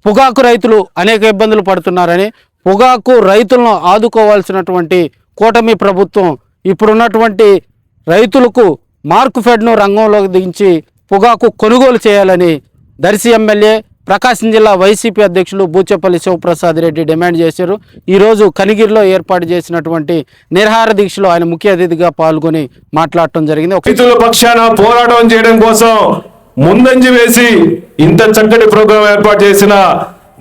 పొగాకు రైతులు అనేక ఇబ్బందులు పడుతున్నారని, పొగాకు రైతులను ఆదుకోవాల్సినటువంటి కూటమి ప్రభుత్వం ఇప్పుడున్నటువంటి రైతులకు మార్కెట్ను రంగంలోకి దించి పొగాకు కొనుగోలు చేయాలని దర్శి ఎమ్మెల్యే ప్రకాశం జిల్లా వైసీపీ అధ్యక్షులు బూచేపల్లి శివప్రసాద్ రెడ్డి డిమాండ్ చేశారు. ఈరోజు కనిగిరిలో ఏర్పాటు చేసినటువంటి నిరాహార దీక్షలో ఆయన ముఖ్య అతిథిగా పాల్గొని మాట్లాడటం జరిగింది. రైతుల పక్షాన పోరాటం చేయడం కోసం ముందంజ వేసి ఇంత చక్కటి ప్రోగ్రాం ఏర్పాటు చేసిన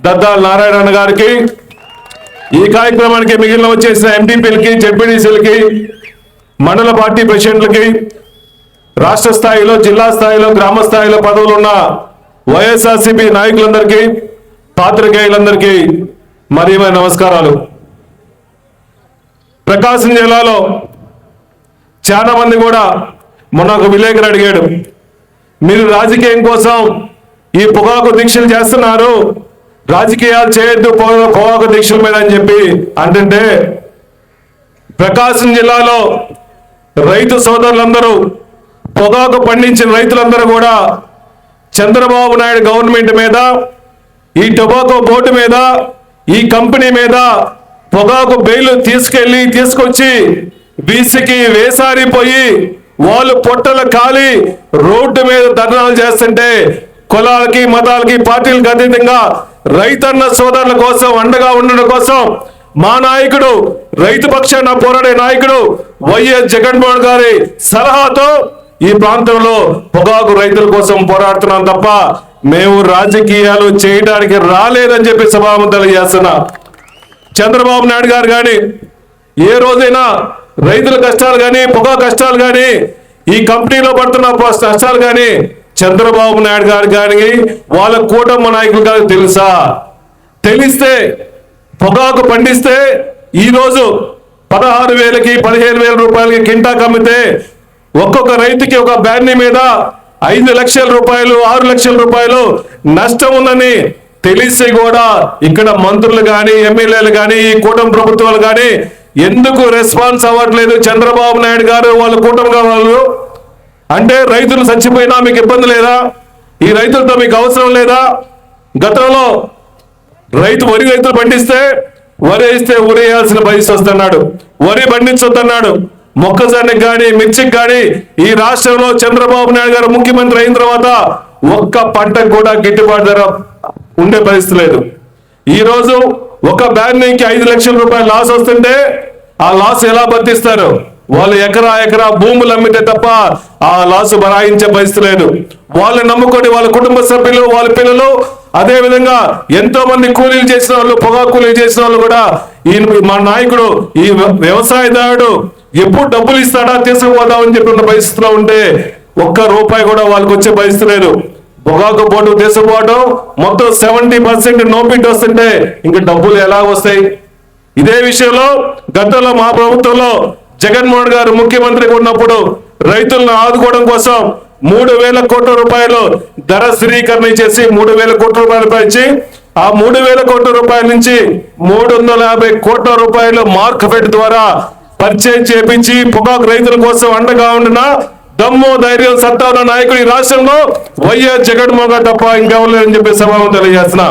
దద్దాల నారాయణ గారికి, ఈ కార్యక్రమానికి మిగిలిన వచ్చేసిన ఎంపీపీలకి, జెడ్పీటీసీలకి, మండల పార్టీ ప్రెసిడెంట్లకి, రాష్ట్ర స్థాయిలో, జిల్లా స్థాయిలో, గ్రామ స్థాయిలో పదవులు ఉన్న వైఎస్ఆర్సీపీ నాయకులందరికీ, పాత్రికేయులందరికీ మరి నమస్కారాలు. ప్రకాశం జిల్లాలో చాలా మంది కూడా మొన్న ఒక విలేకరు అడిగాడు, మీరు రాజకీయం కోసం ఈ పొగాకు దీక్షలు చేస్తున్నారు, రాజకీయాలు చేయొద్దు పొగాకు దీక్షల మీద అని చెప్పి అంటుంటే, ప్రకాశం జిల్లాలో రైతు సోదరులందరూ, పొగాకు పండించిన రైతులందరూ కూడా చంద్రబాబు నాయుడు గవర్నమెంట్ మీద, ఈ టొబాకో బోర్డు మీద, ఈ కంపెనీ మీద పొగాకు బెయిల్ తీసుకొచ్చి వీసికి వేసారిపోయి వాళ్ళు పొట్టలు కాలి రోడ్డు మీద ధర్నాలు చేస్తుంటే, కులాలకి, మతాలకి, పార్టీలకు అతీతంగా రైతన్న సోదరుల కోసం అండగా ఉండడం కోసం మా నాయకుడు, రైతు పక్షాన పోరాడే నాయకుడు వైఎస్ జగన్మోహన్ గారి సలహాతో ఈ ప్రాంతంలో పొగాకు రైతుల కోసం పోరాడుతున్నాం తప్ప మేము రాజకీయాలు చేయడానికి రాలేదని చెప్పి సభాముఖం చేస్తున్నా. చంద్రబాబు నాయుడు గారు కానీ ఏ రోజైనా రైతుల కష్టాలు కానీ, పొగాకు కష్టాలు కానీ, ఈ కంపెనీలో పడుతున్న నష్టాలు కానీ చంద్రబాబు నాయుడు గారు కానీ వాళ్ళ కూటమి నాయకులు గారికి తెలుసా? తెలిస్తే పొగాకు పండిస్తే ఈరోజు 16,000కి 15,000 రూపాయలకి కింటాకు అమ్మితే ఒక్కొక్క రైతుకి ఒక బ్యాన్ని మీద 5 లక్షల రూపాయలు, 6 లక్షల రూపాయలు నష్టం ఉందని తెలిసి కూడా ఇక్కడ మంత్రులు కానీ, ఎమ్మెల్యేలు కానీ, ఈ కూటమి ప్రభుత్వాలు కానీ ఎందుకు రెస్పాన్స్ అవ్వట్లేదు చంద్రబాబు నాయుడు గారు వాళ్ళ కూటమిగా వాళ్ళు? అంటే రైతులు చచ్చిపోయినా మీకు ఇబ్బంది లేదా? ఈ రైతులతో మీకు అవసరం లేదా? గతంలో వరి రైతులు పండిస్తే వరి వేస్తే ఉరేయాల్సిన పరిస్థితి వస్తున్నాడు, వరి పండించొద్దన్నాడు. మొక్కజొన్నకి కానీ, మిర్చికి కానీ ఈ రాష్ట్రంలో చంద్రబాబు నాయుడు గారు ముఖ్యమంత్రి అయిన తర్వాత ఒక్క పంటకు కూడా గిట్టుబాటు ధర ఉండే పరిస్థితి లేదు. ఈరోజు ఒక బ్యాన్నీకి 5 లక్షల రూపాయలు లాస్ వస్తుంటే ఆ లాస్ ఎలా బతిస్తారు? వాళ్ళు ఎకరా భూములు అమ్మితే తప్ప ఆ లాస్ భరాయించే పరిస్థితి లేదు. వాళ్ళు నమ్ముకొని వాళ్ళ కుటుంబ సభ్యులు, వాళ్ళ పిల్లలు, అదే విధంగా ఎంతో మంది కూలీలు చేసిన వాళ్ళు, పొగాకు కూలీలు చేసిన వాళ్ళు కూడా మా నాయకుడు, ఈ వ్యవసాయదారుడు ఎప్పుడు డబ్బులు ఇస్తాడా తీసుకుపోదామని చెప్పిన పరిస్థితిలో ఉంటే ఒక్క రూపాయి కూడా వాళ్ళకి వచ్చే పరిస్థితి లేదు. పొగాకు బోర్డు తీసుకుపోవడం మొత్తం 70% నోబిట్ వస్తుంటే ఇంకా డబ్బులు ఎలా వస్తాయి? ఇదే విషయంలో గతంలో మా ప్రభుత్వంలో జగన్మోహన్ గారు ముఖ్యమంత్రిగా ఉన్నప్పుడు రైతులను ఆదుకోవడం కోసం 3,000 కోట్ల రూపాయలు ధర స్థిరీకరణ చేసి 3,000 కోట్ల రూపాయలు ఇచ్చి ఆ 3,000 కోట్ల రూపాయల నుంచి 350 కోట్ల రూపాయలు మార్కెట్ ద్వారా పర్చేజ్ చేపించి పొగాకు రైతుల కోసం అండగా ఉండిన దమ్ము, ధైర్యం, సత్తా ఉన్న నాయకుడు ఈ రాష్ట్రంలో వైఎస్ జగన్మోహన్ గారు తప్ప ఇంకెవరు లేరని చెప్పి సభాముఖం తెలియజేస్తున్నా.